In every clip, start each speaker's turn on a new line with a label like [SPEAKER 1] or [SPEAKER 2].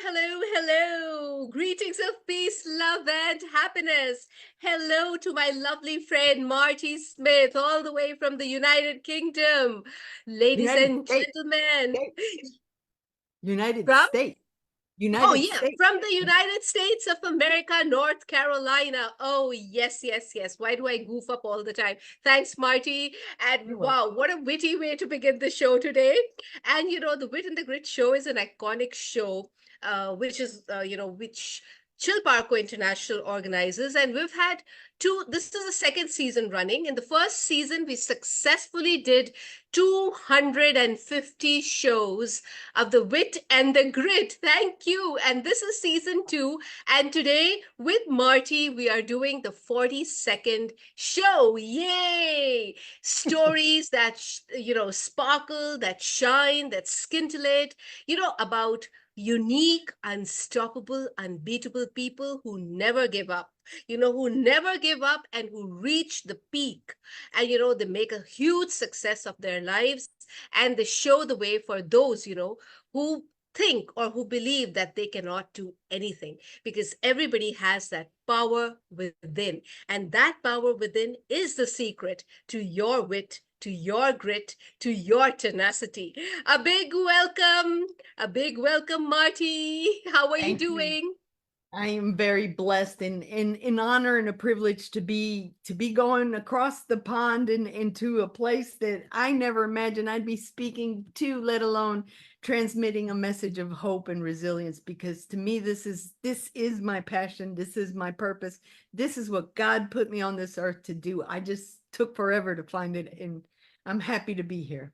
[SPEAKER 1] hello. Greetings of peace, love, and happiness. Hello to my lovely friend Martie Smith, all the way from the United Kingdom. Ladies
[SPEAKER 2] United
[SPEAKER 1] and
[SPEAKER 2] States.
[SPEAKER 1] gentlemen,
[SPEAKER 2] United
[SPEAKER 1] from
[SPEAKER 2] States.
[SPEAKER 1] Oh,
[SPEAKER 2] United
[SPEAKER 1] yeah,
[SPEAKER 2] States.
[SPEAKER 1] from the United States of America, North Carolina. Oh, yes. Why do I goof up all the time? Thanks, Marty.
[SPEAKER 2] You're
[SPEAKER 1] And
[SPEAKER 2] welcome.
[SPEAKER 1] wow, what a witty way to begin the show today. And the Wit and the Grit show is an iconic show, which Chilparco International organizes. And we've had this is the second season running. In the first season, we successfully did 250 shows of the Wit and the Grit. Thank you. And this is season 2. And today with Marty, we are doing the 42nd show. Yay! Stories that, sparkle, that shine, that scintillate, about unique, unstoppable, unbeatable people who never give up. Who never give up and who reach the peak. And, they make a huge success of their lives and they show the way for those, who think or who believe that they cannot do anything because everybody has that power within. And that power within is the secret to your wit, to your grit, to your tenacity. A big welcome, Marty. How are you
[SPEAKER 2] Thank you.
[SPEAKER 1] doing?
[SPEAKER 2] I am very blessed and in honor and a privilege to be going across the pond and into a place that I never imagined I'd be speaking to, let alone transmitting a message of hope and resilience. Because to me, this is my passion. This is my purpose. This is what God put me on this earth to do. I just took forever to find it, and I'm happy to be here.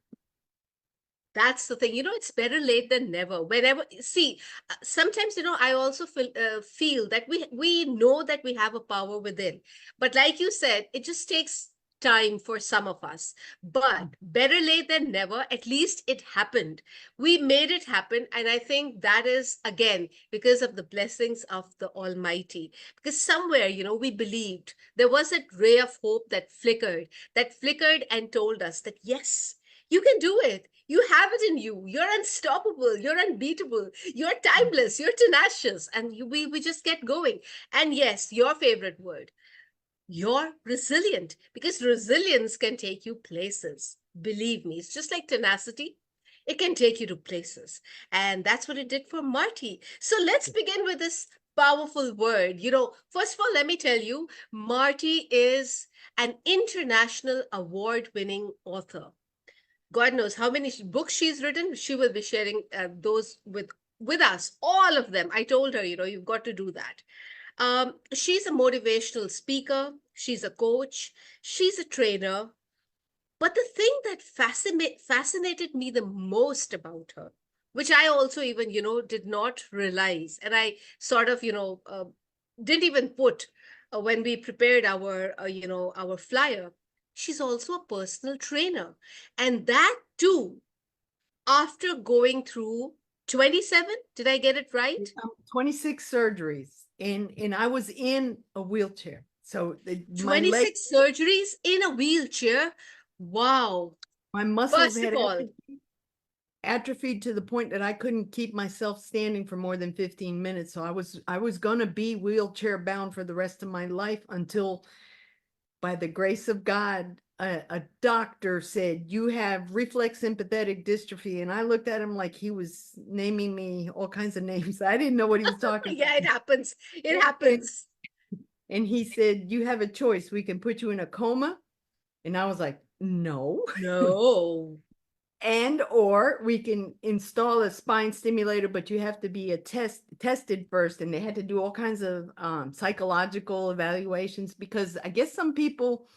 [SPEAKER 1] That's the thing. It's better late than never. Whenever, see, sometimes, I also feel that we know that we have a power within. But like you said, it just takes time for some of us. But better late than never, at least it happened. We made it happen. And I think that is, again, because of the blessings of the Almighty. Because somewhere, we believed there was a ray of hope that flickered and told us that, yes, you can do it. You have it in you. You're unstoppable. You're unbeatable. You're timeless. You're tenacious. And we just get going. And yes, your favorite word, you're resilient because resilience can take you places. Believe me, it's just like tenacity. It can take you to places. And that's what it did for Marty. So let's begin with this powerful word. First of all, let me tell you, Marty is an international award winning author. God knows how many books she's written. She will be sharing those with us, all of them. I told her, you've got to do that. She's a motivational speaker. She's a coach. She's a trainer. But the thing that fascinated me the most about her, which I also even, did not realize, and I sort of, didn't even put when we prepared our flyer, she's also a personal trainer. And that too, after going through 27, did I get it right?
[SPEAKER 2] 26 surgeries, and I was in a wheelchair. So my leg,
[SPEAKER 1] 26 surgeries in a wheelchair. Wow.
[SPEAKER 2] my muscles
[SPEAKER 1] First of
[SPEAKER 2] had
[SPEAKER 1] all,
[SPEAKER 2] atrophied to the point that I couldn't keep myself standing for more than 15 minutes. So I was going to be wheelchair bound for the rest of my life until, by the grace of God, a doctor said, you have reflex sympathetic dystrophy. And I looked at him like he was naming me all kinds of names. I didn't know what he was talking
[SPEAKER 1] yeah,
[SPEAKER 2] about.
[SPEAKER 1] it happens. It happens.
[SPEAKER 2] And he said, you have a choice. We can put you in a coma. And I was like, no.
[SPEAKER 1] No.
[SPEAKER 2] And or we can install a spine stimulator, but you have to be tested first. And they had to do all kinds of psychological evaluations, because I guess some people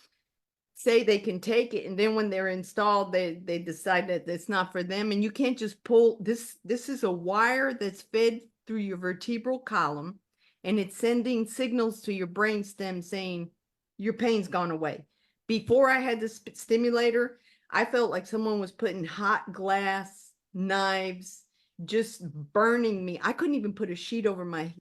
[SPEAKER 2] say they can take it, and then when they're installed, they decide that it's not for them. And you can't just pull this. This is a wire that's fed through your vertebral column, and it's sending signals to your brain stem saying your pain's gone away. Before I had this stimulator, I felt like someone was putting hot glass, knives, just burning me. I couldn't even put a sheet over my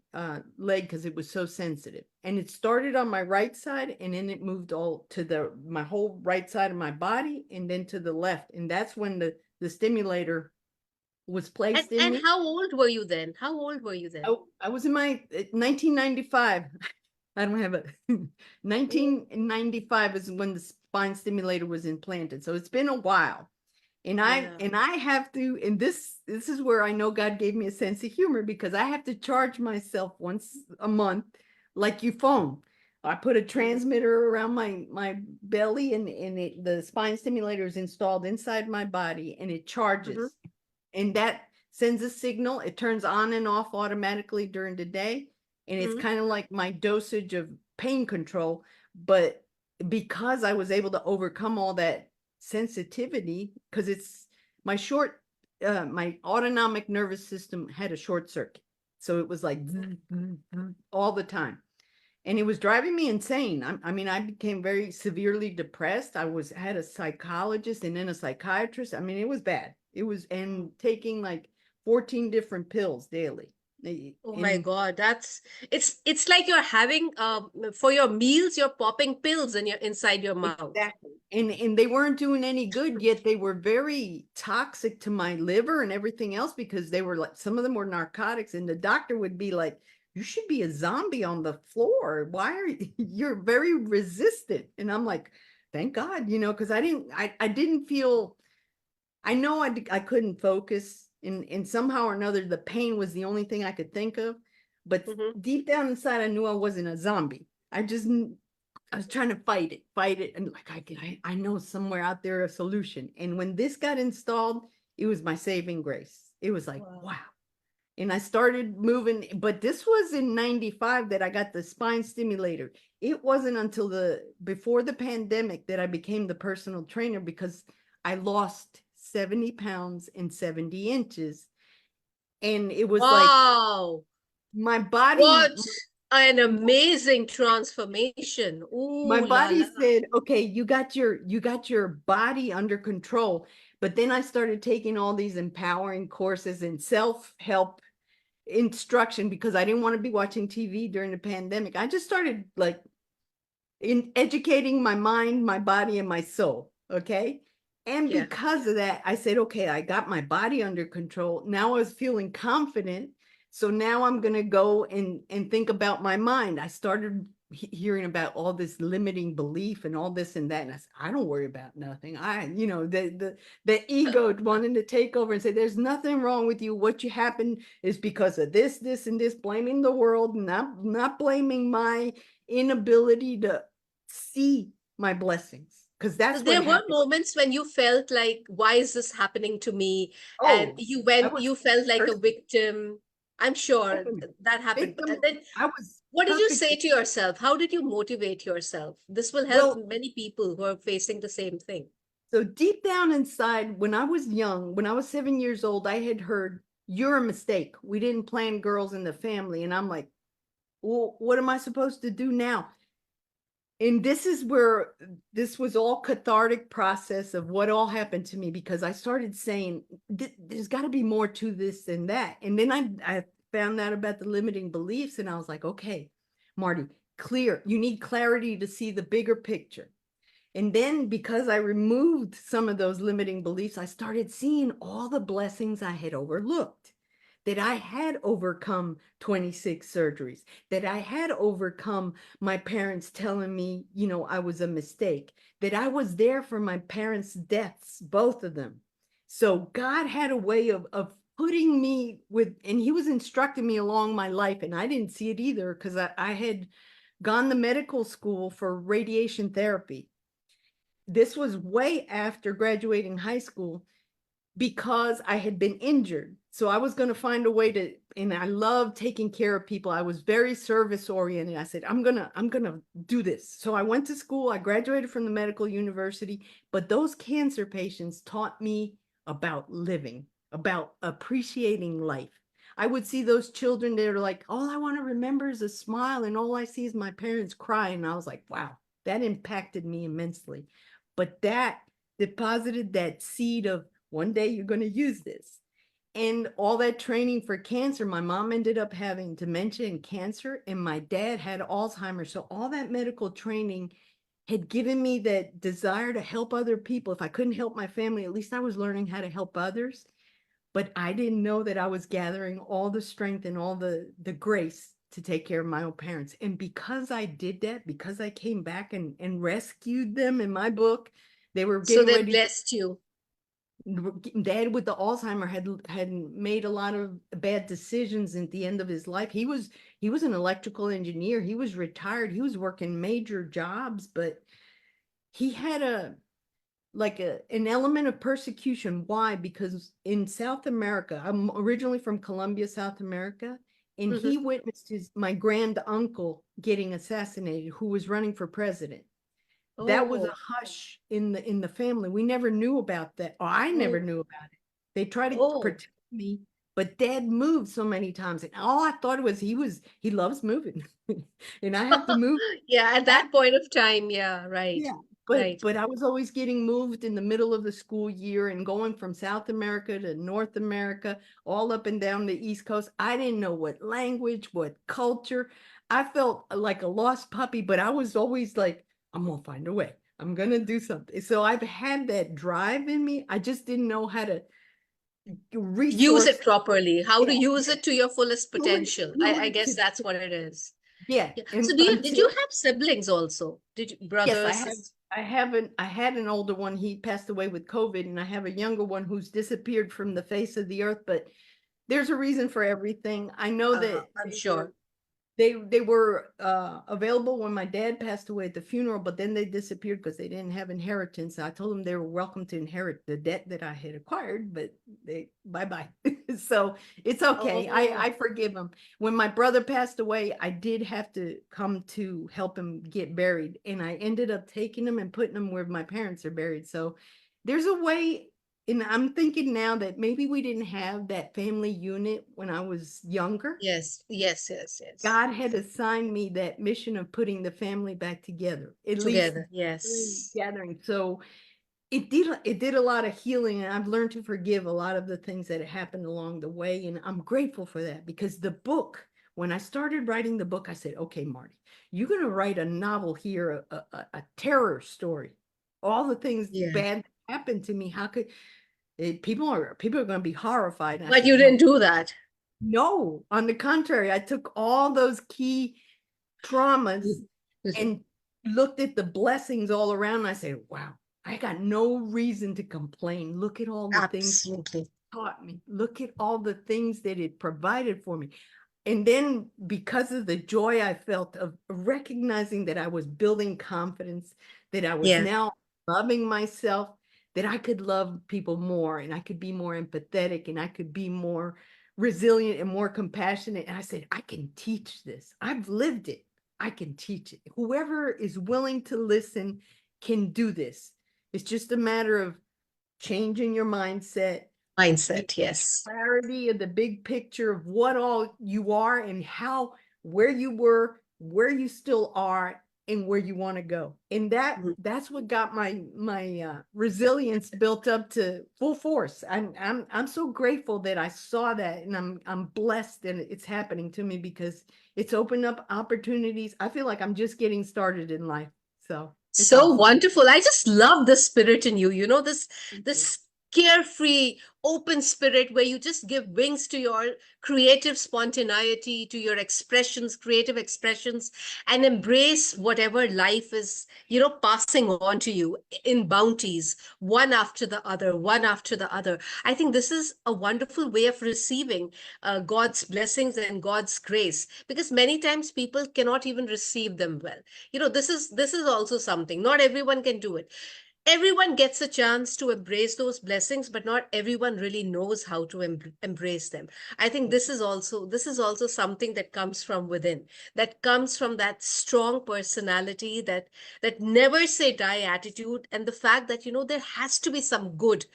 [SPEAKER 2] leg because it was so sensitive. And it started on my right side, and then it moved all to my whole right side of my body, and then to the left. And that's when the stimulator was placed in
[SPEAKER 1] And
[SPEAKER 2] me.
[SPEAKER 1] how old were you then? How old were you then?
[SPEAKER 2] I was in my 1995. I don't have a
[SPEAKER 1] Oh,
[SPEAKER 2] 1995 is when the spine stimulator was implanted. So it's been a while.
[SPEAKER 1] yeah.
[SPEAKER 2] And I have to, and this is where I know God gave me a sense of humor, because I have to charge myself once a month like you phone. I put a
[SPEAKER 1] Mhm,
[SPEAKER 2] transmitter around my belly, and the spine stimulator is installed inside my body, and it
[SPEAKER 1] mhm,
[SPEAKER 2] charges. And that sends a signal. It turns on and off automatically during the day. And it's
[SPEAKER 1] mhm.
[SPEAKER 2] kind of like my dosage of pain control. But because I was able to overcome all that sensitivity, because it's my short, my autonomic nervous system had a short circuit. So it was like all the time. And it was driving me insane. I mean, I became very severely depressed. Had a psychologist and then a psychiatrist. I mean, it was bad. It was, and taking like 14 different pills daily.
[SPEAKER 1] Oh my
[SPEAKER 2] And
[SPEAKER 1] God, it's like you're having for your meals, you're popping pills in your inside your mouth.
[SPEAKER 2] exactly. And they weren't doing any good, yet they were very toxic to my liver and everything else, because they were like, some of them were narcotics, and the doctor would be like, you should be a zombie on the floor. Why are you, you're very resistant? And I'm like, thank God, because I didn't feel, I know I couldn't focus, and somehow or another the pain was the only thing I could think of, but
[SPEAKER 1] Mhm.
[SPEAKER 2] deep down inside I knew I wasn't a zombie. I was trying to fight it, and like I know somewhere out there a solution. And when this got installed, it was my saving grace. It was like,
[SPEAKER 1] Wow.
[SPEAKER 2] wow. And I started moving, but this was in 95 that I got the spine stimulator. It wasn't until the before the pandemic that I became the personal trainer, because I lost 70 pounds and 70 inches. And it was like
[SPEAKER 1] Wow.
[SPEAKER 2] my body
[SPEAKER 1] What an amazing transformation.
[SPEAKER 2] my
[SPEAKER 1] Ooh la
[SPEAKER 2] body
[SPEAKER 1] la.
[SPEAKER 2] said, okay, you got your body under control. But then I started taking all these empowering courses and self-help instruction, because I didn't want to be watching TV during the pandemic. I just started like in educating my mind, my body, and my soul. Okay. And
[SPEAKER 1] Yeah.
[SPEAKER 2] because of that, I said, okay, I got my body under control. Now I was feeling confident. So now I'm going to go and think about my mind. I started hearing about all this limiting belief and all this and that. And I said, I don't worry about nothing. The ego wanting to take over and say, there's nothing wrong with you. What you happened is because of this, and this, blaming the world, not blaming my inability to see my blessings, because
[SPEAKER 1] So
[SPEAKER 2] that's what
[SPEAKER 1] there were
[SPEAKER 2] happened.
[SPEAKER 1] moments when you felt like, why is this happening to me? And
[SPEAKER 2] Oh, I was
[SPEAKER 1] you felt like a
[SPEAKER 2] cursing.
[SPEAKER 1] victim. I'm sure
[SPEAKER 2] Definitely.
[SPEAKER 1] that happened. And
[SPEAKER 2] Victim.
[SPEAKER 1] then
[SPEAKER 2] I was
[SPEAKER 1] what did you
[SPEAKER 2] perfect.
[SPEAKER 1] say to yourself? How did you motivate yourself? This will help
[SPEAKER 2] Well,
[SPEAKER 1] many people who are facing the same thing.
[SPEAKER 2] so deep down inside, when I was young, when I was 7 years old, I had heard, you're a mistake. We didn't plan girls in the family. And I'm like, well, what am I supposed to do now? And this is where this was all cathartic process of what all happened to me, because I started saying, there's got to be more to this than that. And then I found out about the limiting beliefs, and I was like, okay, Martie, you need clarity to see the bigger picture. And then because I removed some of those limiting beliefs, I started seeing all the blessings I had overlooked, that I had overcome 26 surgeries, that I had overcome my parents telling me, I was a mistake, that I was there for my parents' deaths, both of them. So God had a way of putting me with, and he was instructing me along my life. And I didn't see it either, because I had gone to medical school for radiation therapy. This was way after graduating high school, because I had been injured. So I was going to find a way to, and I love taking care of people. I was very service oriented. I said, I'm going to do this. So I went to school. I graduated from the medical university, but those cancer patients taught me about living, about appreciating life. I would see those children, they're like, all I want to remember is a smile, and all I see is my parents cry. And I was like, wow, that impacted me immensely. But that deposited that seed of, one day you're going to use this. And all that training for cancer, my mom ended up having dementia and cancer, and my dad had Alzheimer's. So all that medical training had given me that desire to help other people. If I couldn't help my family, at least I was learning how to help others. but I didn't know that I was gathering all the strength and all the grace to take care of my own parents. And because I did that, because I came back and rescued them in my book, they were
[SPEAKER 1] So
[SPEAKER 2] getting
[SPEAKER 1] they
[SPEAKER 2] ready.
[SPEAKER 1] blessed you.
[SPEAKER 2] Dad with the Alzheimer had made a lot of bad decisions at the end of his life. He was an electrical engineer. He was retired. He was working major jobs, but he had an element of persecution. Why? Because in South America, I'm originally from Colombia, South America, and
[SPEAKER 1] Mhm.
[SPEAKER 2] he witnessed my grand uncle getting assassinated, who was running for president. That was a
[SPEAKER 1] Oh,
[SPEAKER 2] hush in the family. We never knew about that. Or I never
[SPEAKER 1] oh,
[SPEAKER 2] knew about it. They tried to
[SPEAKER 1] oh.
[SPEAKER 2] protect me, but Dad moved so many times, and all I thought was he loves moving, and I have to move.
[SPEAKER 1] Yeah, at that point of time, yeah, right,
[SPEAKER 2] Yeah,
[SPEAKER 1] right.
[SPEAKER 2] but I was always getting moved in the middle of the school year and going from South America to North America, all up and down the East Coast. I didn't know what language, what culture. I felt like a lost puppy, but I was always like, I'm gonna find a way. I'm gonna do something. So I've had that drive in me. I just didn't know how to
[SPEAKER 1] Use
[SPEAKER 2] resource.
[SPEAKER 1] it properly, how to
[SPEAKER 2] Yeah,
[SPEAKER 1] use
[SPEAKER 2] yeah,
[SPEAKER 1] it to your fullest potential. I
[SPEAKER 2] fluid
[SPEAKER 1] guess
[SPEAKER 2] to
[SPEAKER 1] that's what it is.
[SPEAKER 2] yeah.
[SPEAKER 1] Yeah.
[SPEAKER 2] And
[SPEAKER 1] So did you
[SPEAKER 2] until
[SPEAKER 1] have siblings also? Did you,
[SPEAKER 2] yes,
[SPEAKER 1] brothers, sisters?
[SPEAKER 2] I had an older one. He passed away with COVID, and I have a younger one who's disappeared from the face of the earth, but there's a reason for everything. I know that
[SPEAKER 1] I'm sure.
[SPEAKER 2] they were available when my dad passed away at the funeral, but then they disappeared because they didn't have inheritance. I told them they were welcome to inherit the debt that I had acquired, but they bye bye. So it's okay.
[SPEAKER 1] Oh,
[SPEAKER 2] I forgive them. When my brother passed away, I did have to come to help him get buried, and I ended up taking him and putting him where my parents are buried. So there's a way. And I'm thinking now that maybe we didn't have that family unit when I was younger.
[SPEAKER 1] yes, yes, yes, yes.
[SPEAKER 2] God had assigned me that mission of putting the family back together, at least
[SPEAKER 1] Together, yes.
[SPEAKER 2] gathering. So it did a lot of healing, and I've learned to forgive a lot of the things that happened along the way. And I'm grateful for that, because the book, when I started writing the book, I said, okay, Martie, you're going to write a novel here, a terror story. All the things
[SPEAKER 1] Yeah.
[SPEAKER 2] bad that happened to me. How could people are going to be horrified? And I
[SPEAKER 1] But
[SPEAKER 2] said,
[SPEAKER 1] you
[SPEAKER 2] no,
[SPEAKER 1] didn't do that.
[SPEAKER 2] no, on the contrary, I took all those key traumas and looked at the blessings all around. And I said, wow, I got no reason to complain. Look at all the things it
[SPEAKER 1] Absolutely.
[SPEAKER 2] taught me. Look at all the things that it provided for me. And then, because of the joy I felt of recognizing that I was building confidence, that I was
[SPEAKER 1] Yeah.
[SPEAKER 2] now loving myself, that I could love people more, and I could be more empathetic, and I could be more resilient and more compassionate. And I said, I can teach this. I've lived it. I can teach it. Whoever is willing to listen can do this. It's just a matter of changing your mindset,
[SPEAKER 1] Mindset, yes.
[SPEAKER 2] clarity of the big picture of what all you are, and how, where you were, where you still are, and where you want to go. And
[SPEAKER 1] Mhm.
[SPEAKER 2] that's what got my resilience built up to full force. I'm so grateful that I saw that, and I'm blessed that it's happening to me, because it's opened up opportunities. I feel like I'm just getting started in life. So it's
[SPEAKER 1] So
[SPEAKER 2] awesome.
[SPEAKER 1] wonderful. I just love the spirit in you. You know,
[SPEAKER 2] Thank you.
[SPEAKER 1] this carefree, open spirit where you just give wings to your creative spontaneity, to your expressions, creative expressions, and embrace whatever life is, passing on to you in bounties, one after the other, one after the other. I think this is a wonderful way of receiving God's blessings and God's grace, because many times people cannot even receive them well. This is also something, not everyone can do it. Everyone gets a chance to embrace those blessings, but not everyone really knows how to embrace them. I think this is also something that comes from within, that comes from that strong personality, that never say die attitude, and the fact that there has to be some good.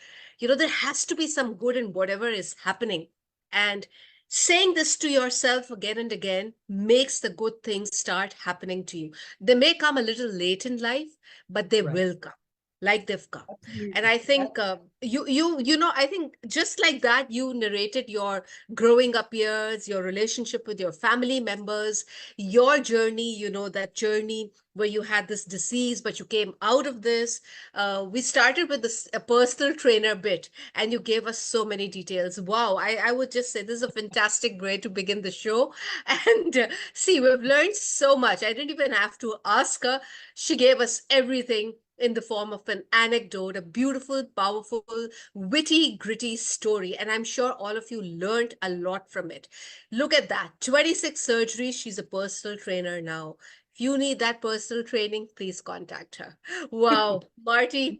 [SPEAKER 1] There has to be some good in whatever is happening. And saying this to yourself again and again makes the good things start happening to you. They may come a little late in life, but they
[SPEAKER 2] Right.
[SPEAKER 1] will come. like they've come. And
[SPEAKER 2] Absolutely.
[SPEAKER 1] I think I think just like that, you narrated your growing up years, your relationship with your family members, your journey, that journey where you had this disease, but you came out of this. We started with this a personal trainer bit, and you gave us so many details. Wow, I would just say this is a fantastic way to begin the show. And see, we've learned so much. I didn't even have to ask her. She gave us everything in the form of an anecdote, a beautiful, powerful, witty, gritty story. And I'm sure all of you learned a lot from it. Look at that, 26 surgeries. She's a personal trainer now. If you need that personal training, please contact her. Wow, Martie.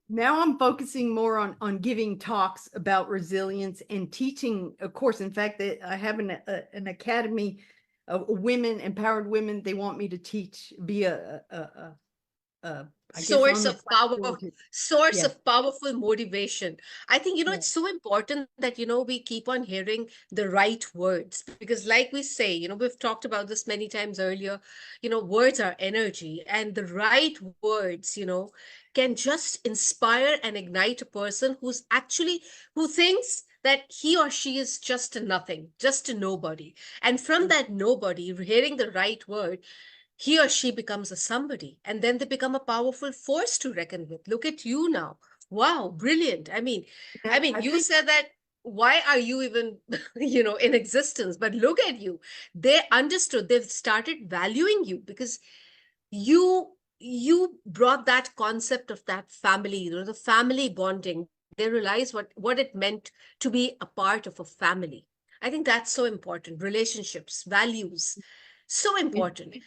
[SPEAKER 2] Now I'm focusing more on giving talks about resilience and teaching. Of course, in fact, I have an academy of women, empowered women. They want me to teach, be I guess
[SPEAKER 1] source
[SPEAKER 2] on the
[SPEAKER 1] of power
[SPEAKER 2] platform to,
[SPEAKER 1] source
[SPEAKER 2] yeah,
[SPEAKER 1] of powerful motivation. I think
[SPEAKER 2] yeah,
[SPEAKER 1] it's so important that we keep on hearing the right words, because like we say, we've talked about this many times earlier. Words are energy, and the right words can just inspire and ignite a person who thinks that he or she is just a nothing, just a nobody. And from that nobody, hearing the right word, he or she becomes a somebody, and then they become a powerful force to reckon with. Look at you now. Wow, brilliant. I mean,
[SPEAKER 2] I
[SPEAKER 1] you
[SPEAKER 2] think
[SPEAKER 1] said that, why are you even in existence? But look at you. They understood, they've started valuing you because you brought that concept of that family, the family bonding. They realized what it meant to be a part of a family. I think that's so important. Relationships, values, so
[SPEAKER 2] in
[SPEAKER 1] important.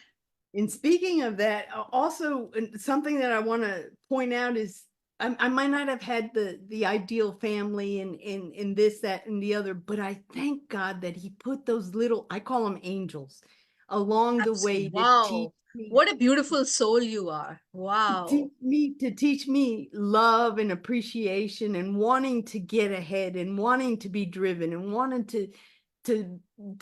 [SPEAKER 2] And speaking of that, also something that I want to point out is I might not have had the ideal family and in this, that, and the other, but I thank God that He put those little, I call them angels, along the way to teach
[SPEAKER 1] Wow.
[SPEAKER 2] me,
[SPEAKER 1] What a beautiful soul you are. Wow.
[SPEAKER 2] to teach me love and appreciation and wanting to get ahead and wanting to be driven and wanting to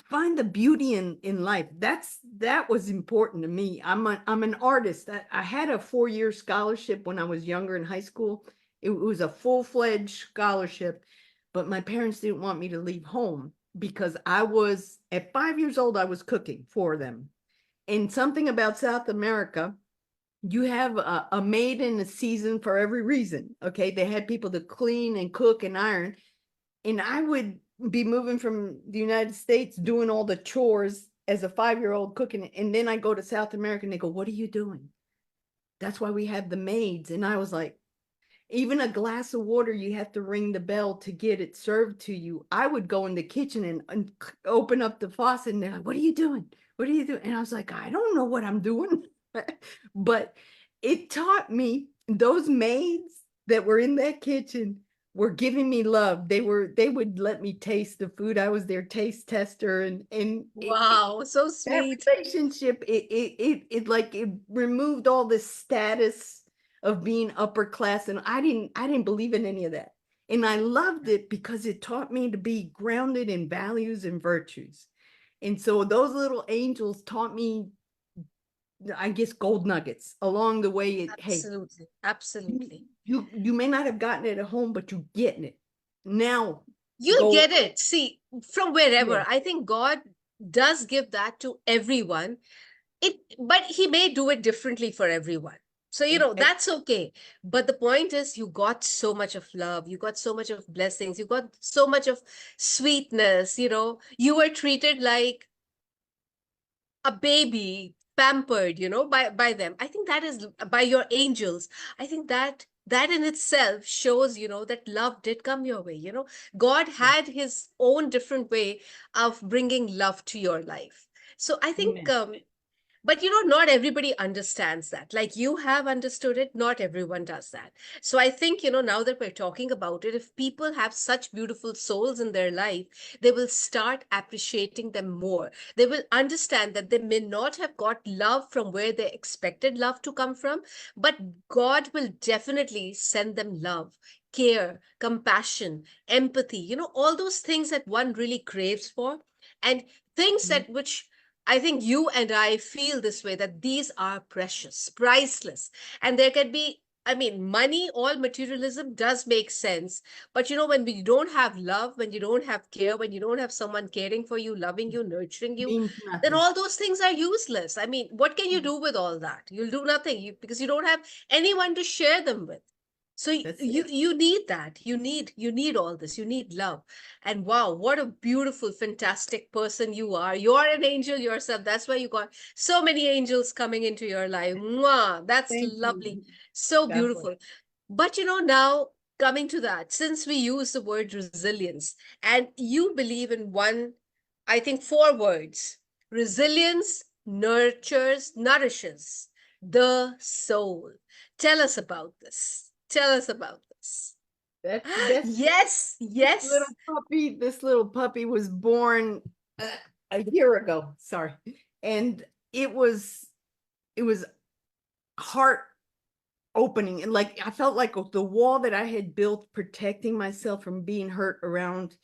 [SPEAKER 2] find the beauty in life. That was important to me. I'm an artist. I had a 4-year scholarship when I was younger in high school. It was a full-fledged scholarship, but my parents didn't want me to leave home because I was at 5 years old, I was cooking for them. And something about South America, you have a maid in a season for every reason. Okay. They had people to clean and cook and iron. And I would be moving from the United States doing all the chores as a 5-year-old cooking. And then I go to South America and they go, "What are you doing?" That's why we have the maids. And I was like, even a glass of water, you have to ring the bell to get it served to you. I would go in the kitchen and open up the faucet and they're like, "What are you doing? What are you doing?" And I was like, "I don't know what I'm doing." But it taught me, those maids that were in that kitchen were giving me love. They would let me taste the food. I was their taste tester, and
[SPEAKER 1] Wow. So
[SPEAKER 2] that
[SPEAKER 1] sweet.
[SPEAKER 2] relationship, it like it removed all this status of being upper class, and I didn't believe in any of that. And I loved it because it taught me to be grounded in values and virtues. And so those little angels taught me, I guess, gold nuggets along the way. Hey,
[SPEAKER 1] Absolutely.
[SPEAKER 2] you
[SPEAKER 1] Absolutely.
[SPEAKER 2] you may not have gotten it at home, but you're getting it now.
[SPEAKER 1] You'll
[SPEAKER 2] Go,
[SPEAKER 1] get it. See, from
[SPEAKER 2] yeah,
[SPEAKER 1] wherever. I think God does give that to everyone. But he may do it differently for everyone. So, that's okay. But the point is, you got so much of love, you got so much of blessings, you got so much of sweetness. You were treated like a baby, pampered, by them. I think that is by your angels. I think that in itself shows, that love did come your way. God
[SPEAKER 2] yeah.
[SPEAKER 1] had his own different way of bringing love to your life. So I think,
[SPEAKER 2] Amen.
[SPEAKER 1] but not everybody understands that. Like you have understood it, not everyone does that. So I think, now that we're talking about it, if people have such beautiful souls in their life, they will start appreciating them more. They will understand that they may not have got love from where they expected love to come from, but God will definitely send them love, care, compassion, empathy, all those things that one really craves for. And things
[SPEAKER 2] Mhm.
[SPEAKER 1] that which I think you and I feel this way, that these are precious, priceless, and there can be I mean, money, all materialism does make sense. But when you don't have love, when you don't have care, when you don't have someone caring for you, loving you, nurturing you,
[SPEAKER 2] Means
[SPEAKER 1] then
[SPEAKER 2] nothing.
[SPEAKER 1] all those things are useless. I mean, what can you do with all that? You'll do nothing because you don't have anyone to share them with. So
[SPEAKER 2] That's it.
[SPEAKER 1] you need that. You need all this. You need love. And wow, what a beautiful, fantastic person you are. You're an angel yourself. That's why you got so many angels coming into your life. Mwah, that's
[SPEAKER 2] Thank
[SPEAKER 1] lovely.
[SPEAKER 2] you.
[SPEAKER 1] So
[SPEAKER 2] God bless.
[SPEAKER 1] beautiful. But now coming to that, since we use the word resilience, and you believe in one, I think four words: resilience nurtures, nourishes the soul. Tell us about this. Tell us about this.
[SPEAKER 2] That's
[SPEAKER 1] Yes,
[SPEAKER 2] this little
[SPEAKER 1] yes.
[SPEAKER 2] puppy. This little puppy was born a year ago. Sorry, and it was it was heart opening, and like I felt like the wall that I had built protecting myself from being hurt around,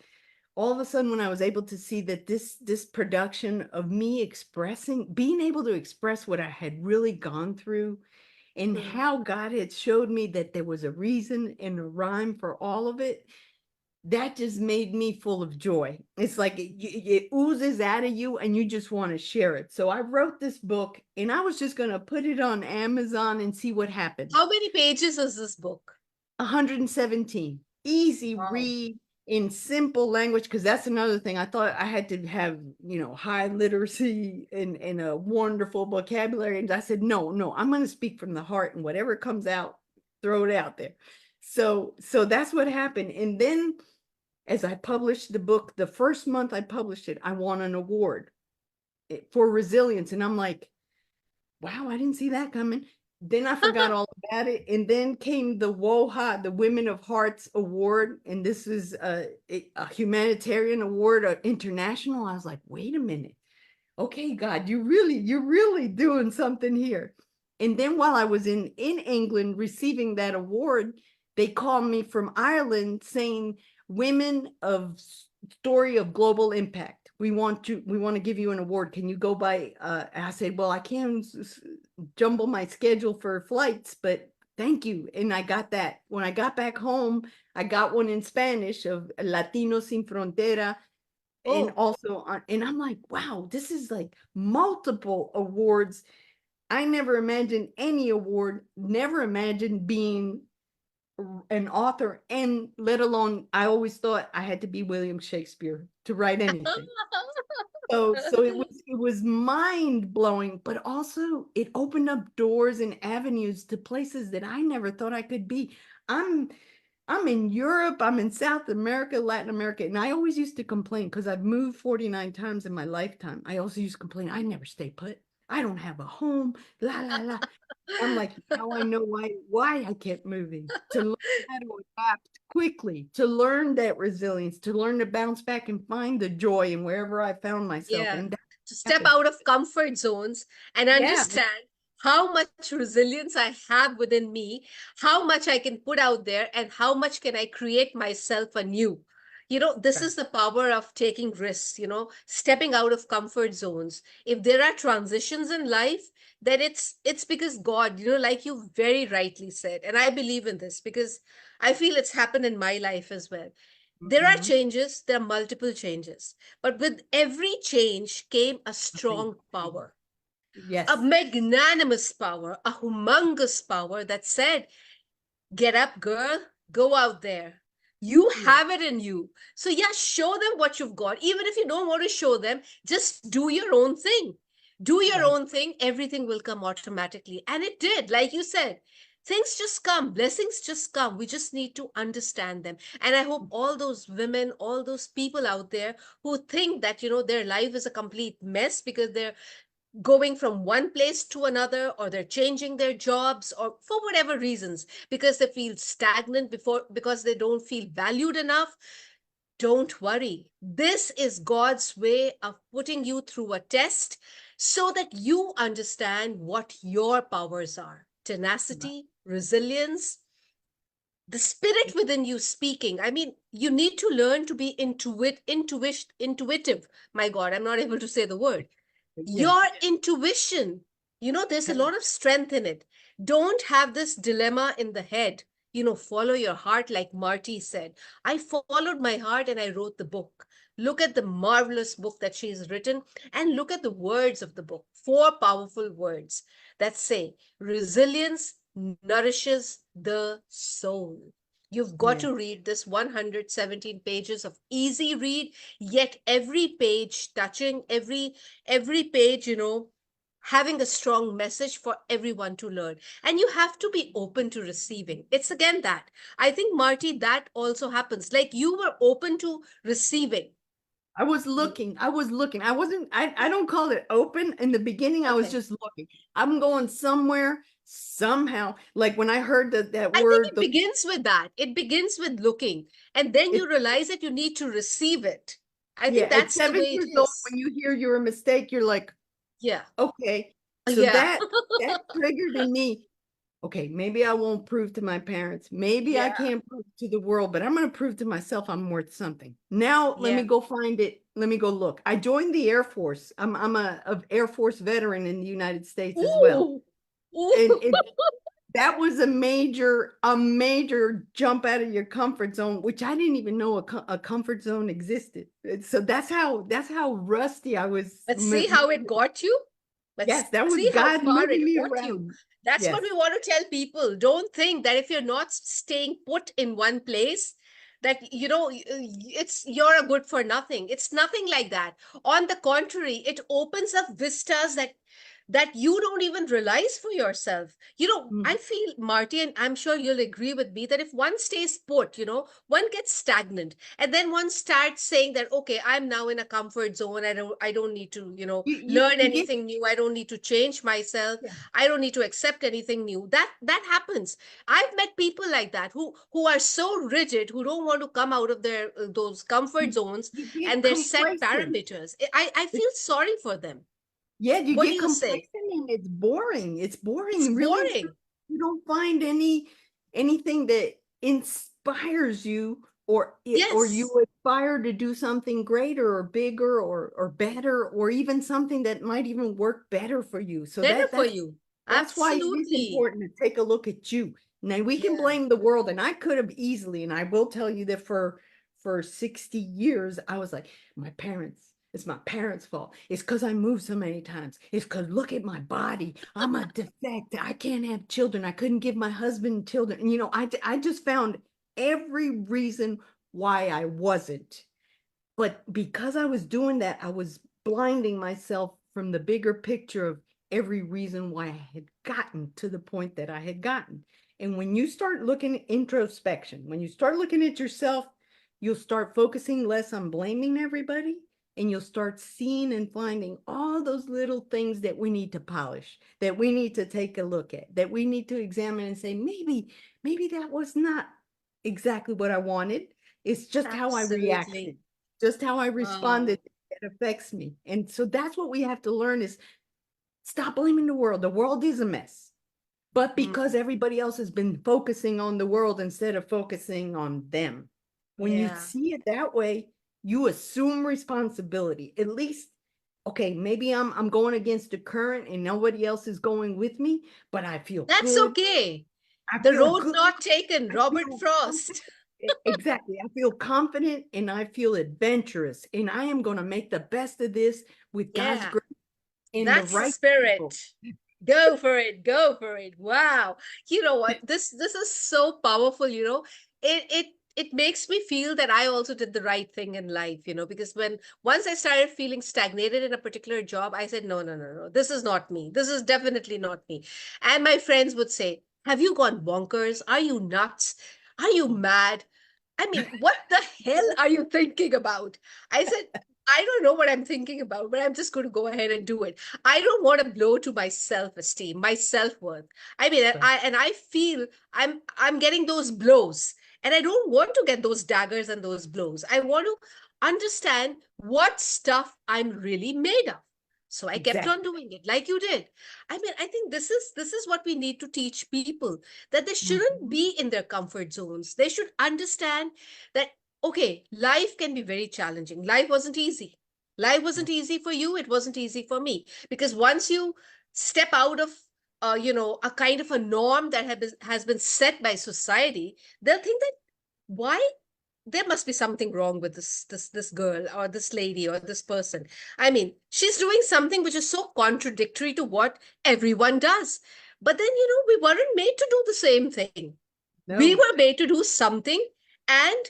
[SPEAKER 2] all of a sudden when I was able to see that this production of me expressing, being able to express what I had really gone through, and
[SPEAKER 1] Mhm.
[SPEAKER 2] how God had showed me that there was a reason and a rhyme for all of it, that just made me full of joy. It's like it oozes out of you and you just want to share it. So I wrote this book and I was just going to put it on Amazon and see what
[SPEAKER 1] How
[SPEAKER 2] happens.
[SPEAKER 1] many pages is this book?
[SPEAKER 2] 117. Easy
[SPEAKER 1] Wow.
[SPEAKER 2] read in simple language, because that's another thing. I thought I had to have, high literacy and a wonderful vocabulary. And I said, no, no, I'm going to speak from the heart, and whatever comes out, throw it out there. So that's what happened. And then as I published the book, the first month I published it, I won an award for resilience. And I'm like, wow, I didn't see that coming. Then I forgot all about it. And then came the WOHA, the Women of Hearts Award. And this is a humanitarian award, international. I was like, wait a minute. Okay, God, you're really doing something here. And then while I was in England receiving that award, they called me from Ireland saying, Women of Story of Global Impact. We want to give you an award. Can you go by I said, well, I can't jumble my schedule for flights, but thank you. And I got that. When I got back home, I got one in Spanish of Latinos Sin Frontera, and
[SPEAKER 1] Oh,
[SPEAKER 2] also and I'm like, wow, this is like multiple awards. I never imagined any award, never imagined being an author, and let alone, I always thought I had to be William Shakespeare to write anything. So it was mind blowing, but also it opened up doors and avenues to places that I never thought I could be. I'm I'm in Europe, I'm in South America, Latin America, and I always used to complain because I've moved 49 times in my lifetime. I also used to complain, I never stay put. I don't have a home, la la la. I'm like, now I know why I kept moving, to learn how to adapt quickly, to learn that resilience, to learn to bounce back and find the joy in wherever I found myself.
[SPEAKER 1] yeah.
[SPEAKER 2] And that
[SPEAKER 1] To step
[SPEAKER 2] happened.
[SPEAKER 1] out of comfort zones and
[SPEAKER 2] Yeah,
[SPEAKER 1] understand how much resilience I have within me, how much I can put out there, and how much can I create myself anew. This
[SPEAKER 2] right.
[SPEAKER 1] is the power of taking risks, stepping out of comfort zones. If there are transitions in life, then it's because God, like you very rightly said, and I believe in this because I feel it's happened in my life as well. There are
[SPEAKER 2] Mhm.
[SPEAKER 1] changes, there are multiple changes, but with every change came a
[SPEAKER 2] Amazing.
[SPEAKER 1] strong power, a
[SPEAKER 2] Yes.
[SPEAKER 1] magnanimous power, a humongous power that said, get up, girl, go out there. You
[SPEAKER 2] Yes.
[SPEAKER 1] have it in you. So, yeah, show them what you've got. Even if you don't want to show them, just do your own thing. Do your
[SPEAKER 2] Right.
[SPEAKER 1] own thing. Everything will come automatically. And it did, like you said. Things just come, blessings just come. We just need to understand them. And I hope all those women, all those people out there who think that, their life is a complete mess because they're going from one place to another, or they're changing their jobs, or for whatever reasons, because they feel stagnant, because they don't feel valued enough. Don't worry, this is God's way of putting you through a test so that you understand what your powers are: tenacity, resilience, the spirit within you speaking. I mean, you need to learn to be intuitive. My God, I'm not able to say the word.
[SPEAKER 2] Yeah.
[SPEAKER 1] Your intuition, There's a lot of strength in it. Don't have this dilemma in the head. Follow your heart, like Martie said. I followed my heart and I wrote the book. Look at the marvelous book that she's written, and look at the words of the book. 4 powerful words that say resilience nourishes the soul. You've got
[SPEAKER 2] Yeah.
[SPEAKER 1] to read this 117 pages of easy read, yet every page touching, every page, having a strong message for everyone to learn. And you have to be open to receiving. It's again that. I think, Marty, that also happens. Like you were open to receiving.
[SPEAKER 2] I was looking. I was looking. I wasn't, I don't call it open. In the beginning, I was
[SPEAKER 1] Okay.
[SPEAKER 2] just looking. I'm going somewhere, somehow. Like when I heard that
[SPEAKER 1] I think
[SPEAKER 2] word,
[SPEAKER 1] it begins with that. It begins with looking. And then you
[SPEAKER 2] it,
[SPEAKER 1] realize that you need to receive it. I
[SPEAKER 2] yeah,
[SPEAKER 1] think
[SPEAKER 2] at
[SPEAKER 1] that's the
[SPEAKER 2] 7
[SPEAKER 1] way it
[SPEAKER 2] years old,
[SPEAKER 1] is.
[SPEAKER 2] when you hear you're a mistake, you're like,
[SPEAKER 1] Yeah.
[SPEAKER 2] okay. So
[SPEAKER 1] Yeah.
[SPEAKER 2] that triggered in me, okay, maybe I won't prove to my parents. Maybe I
[SPEAKER 1] Yeah.
[SPEAKER 2] can't prove to the world, but I'm going to prove to myself I'm worth something. Now, let me
[SPEAKER 1] Yeah.
[SPEAKER 2] go find it. Let me go look. I joined the Air Force. I'm a Air Force veteran in the United States as well.
[SPEAKER 1] Ooh. Ooh.
[SPEAKER 2] And that was a major jump out of your comfort zone, which I didn't even know a comfort zone existed. So that's how rusty I was.
[SPEAKER 1] Let's see how it got you. Let's
[SPEAKER 2] Yes, that was
[SPEAKER 1] see how
[SPEAKER 2] God
[SPEAKER 1] far
[SPEAKER 2] moving
[SPEAKER 1] it
[SPEAKER 2] me
[SPEAKER 1] got you.
[SPEAKER 2] around.
[SPEAKER 1] That's what
[SPEAKER 2] Yes.
[SPEAKER 1] we want to tell people. Don't think that if you're not staying put in one place, that you're a good for nothing. It's nothing like that. On the contrary, it opens up vistas that you don't even realize for yourself. I
[SPEAKER 2] Mhm.
[SPEAKER 1] feel, Marty, and I'm sure you'll agree with me, that if one stays put, one gets stagnant, and then one starts saying that, okay, I'm now in a comfort zone. I don't need to, learn
[SPEAKER 2] You get,
[SPEAKER 1] anything new. I don't need to change myself.
[SPEAKER 2] yeah.
[SPEAKER 1] I don't need to accept anything new. That happens. I've met people like that who are so rigid, who don't want to come out of their those comfort
[SPEAKER 2] you,
[SPEAKER 1] zones
[SPEAKER 2] you get
[SPEAKER 1] and their set
[SPEAKER 2] complacent.
[SPEAKER 1] parameters. I feel sorry for them.
[SPEAKER 2] Yeah, you
[SPEAKER 1] What do
[SPEAKER 2] get
[SPEAKER 1] you say?
[SPEAKER 2] complacent and it's boring. It's
[SPEAKER 1] It's
[SPEAKER 2] boring, really.
[SPEAKER 1] boring.
[SPEAKER 2] You don't find anything that inspires you or you
[SPEAKER 1] Yes,
[SPEAKER 2] aspire to do something greater or bigger or better or even something that might even work better for you. So
[SPEAKER 1] better
[SPEAKER 2] that
[SPEAKER 1] for
[SPEAKER 2] that's
[SPEAKER 1] you.
[SPEAKER 2] that's why it is
[SPEAKER 1] Absolutely.
[SPEAKER 2] important to take a look at you. Now we can
[SPEAKER 1] Yeah.
[SPEAKER 2] blame the world, and I could have easily, and I will tell you that for 60 years, I was like, my parents, it's my parents' fault. It's because I moved so many times. It's because look at my body. I'm a defect. I can't have children. I couldn't give my husband children. And I just found every reason why I wasn't. But because I was doing that, I was blinding myself from the bigger picture of every reason why I had gotten to the point that I had gotten. And when you start looking at introspection, when you start looking at yourself, you'll start focusing less on blaming everybody, and you'll start seeing and finding all those little things that we need to polish, that we need to take a look at, that we need to examine and say, maybe that was not exactly what I wanted. It's just how I
[SPEAKER 1] Absolutely.
[SPEAKER 2] reacted, just how I
[SPEAKER 1] Wow.
[SPEAKER 2] responded that affects me. And so that's what we have to learn is stop blaming the world. The world is a mess. But
[SPEAKER 1] Mm,
[SPEAKER 2] because everybody else has been focusing on the world instead of focusing on them, when you
[SPEAKER 1] yeah.
[SPEAKER 2] see it that way, you assume responsibility. At least, okay, maybe I'm going against the current and nobody else is going with me, but I feel
[SPEAKER 1] That's
[SPEAKER 2] good.
[SPEAKER 1] okay.
[SPEAKER 2] I
[SPEAKER 1] The
[SPEAKER 2] feel
[SPEAKER 1] road
[SPEAKER 2] good.
[SPEAKER 1] not taken,
[SPEAKER 2] I
[SPEAKER 1] Robert
[SPEAKER 2] feel
[SPEAKER 1] Frost.
[SPEAKER 2] confident. Exactly. I feel confident and I feel adventurous. And I am going to make the best of this with God's
[SPEAKER 1] Yeah,
[SPEAKER 2] grace and the
[SPEAKER 1] that's the
[SPEAKER 2] right
[SPEAKER 1] spirit.
[SPEAKER 2] people.
[SPEAKER 1] Go for it. Go for it. Wow. You know what? This is so powerful. It makes me feel that I also did the right thing in life, because when once I started feeling stagnated in a particular job, I said, no, no, no, no, this is not me. This is definitely not me. And my friends would say, have you gone bonkers? Are you nuts? Are you mad? I mean, what the hell are you thinking about? I said, I don't know what I'm thinking about, but I'm just going to go ahead and do it. I don't want to blow to my self-esteem, my self-worth. I mean,
[SPEAKER 2] Right.
[SPEAKER 1] I feel I'm getting those blows, and I don't want to get those daggers and those blows. I want to understand what stuff I'm really made of. So I kept on
[SPEAKER 2] Exactly.
[SPEAKER 1] doing it like you did. I mean, I think this is what we need to teach people, that they shouldn't
[SPEAKER 2] Mhm.
[SPEAKER 1] be in their comfort zones. They should understand that, okay, life can be very challenging. Life wasn't easy. Life wasn't
[SPEAKER 2] No.
[SPEAKER 1] easy for you. It wasn't easy for me. Because once you step out of a kind of a norm that has been set by society, they'll think that why there must be something wrong with this girl or this lady or this person. I mean, she's doing something which is so contradictory to what everyone does. But then, we weren't made to do the same thing. We
[SPEAKER 2] No,
[SPEAKER 1] were made to do something, and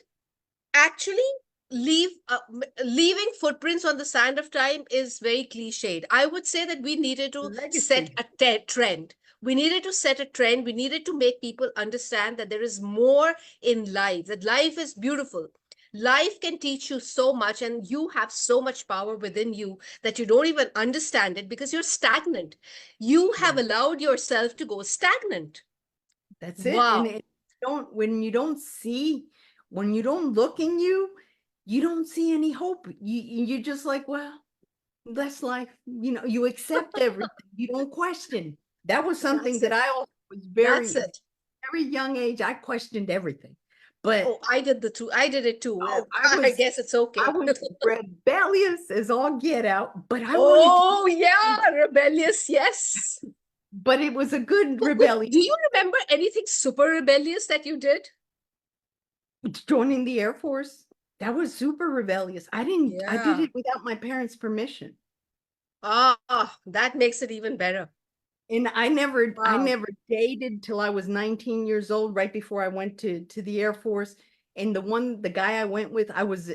[SPEAKER 1] actually leaving footprints on the sand of time is very cliched. I would say that we needed to set
[SPEAKER 2] legacy.
[SPEAKER 1] a trend. We needed to set a trend. We needed to make people understand that there is more in life, that life is beautiful. Life can teach you so much, and you have so much power within you that you don't even understand it because you're stagnant. You have
[SPEAKER 2] Yeah,
[SPEAKER 1] allowed yourself to go stagnant.
[SPEAKER 2] that's it. And
[SPEAKER 1] Wow.
[SPEAKER 2] it don't when you don't see, when you don't look in you, you don't see any hope. You just like, well, that's life. You accept everything. You don't question. That was something
[SPEAKER 1] That's
[SPEAKER 2] that
[SPEAKER 1] it.
[SPEAKER 2] I also was
[SPEAKER 1] That's
[SPEAKER 2] very,
[SPEAKER 1] it.
[SPEAKER 2] very young age. I questioned everything. But
[SPEAKER 1] Oh, I did it too.
[SPEAKER 2] oh,
[SPEAKER 1] I guess it's
[SPEAKER 2] I
[SPEAKER 1] okay.
[SPEAKER 2] was rebellious as all get out, but I wanted to
[SPEAKER 1] Oh, yeah, rebellious, yes.
[SPEAKER 2] but it was a good
[SPEAKER 1] Wait,
[SPEAKER 2] rebellion.
[SPEAKER 1] do you remember anything super rebellious that you did?
[SPEAKER 2] Joining the Air Force, that was super rebellious. I did
[SPEAKER 1] Yeah.
[SPEAKER 2] it without my parents' permission.
[SPEAKER 1] Ah, that makes it even better.
[SPEAKER 2] And I
[SPEAKER 1] Wow.
[SPEAKER 2] never dated till I was 19 years old, right before I went to the Air Force. And the guy I went with, I was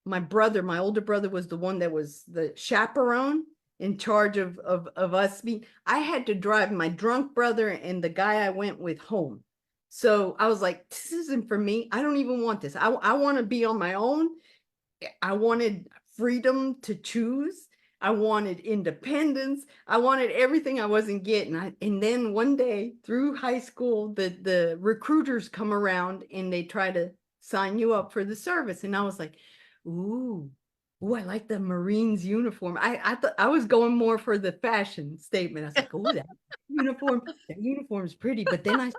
[SPEAKER 2] my older brother was the one that was the chaperone in charge of us being. I had to drive my drunk brother and the guy I went with home. So I was like, this isn't for me. I don't even want this. I want to be on my own. I wanted freedom to choose. I wanted independence. I wanted everything I wasn't getting. And then one day through high school, the recruiters come around and they try to sign you up for the service. And I was like, ooh, ooh, I like the Marines uniform. I thought I was going more for the fashion statement. I was like, oh, that uniform is pretty. But then I saw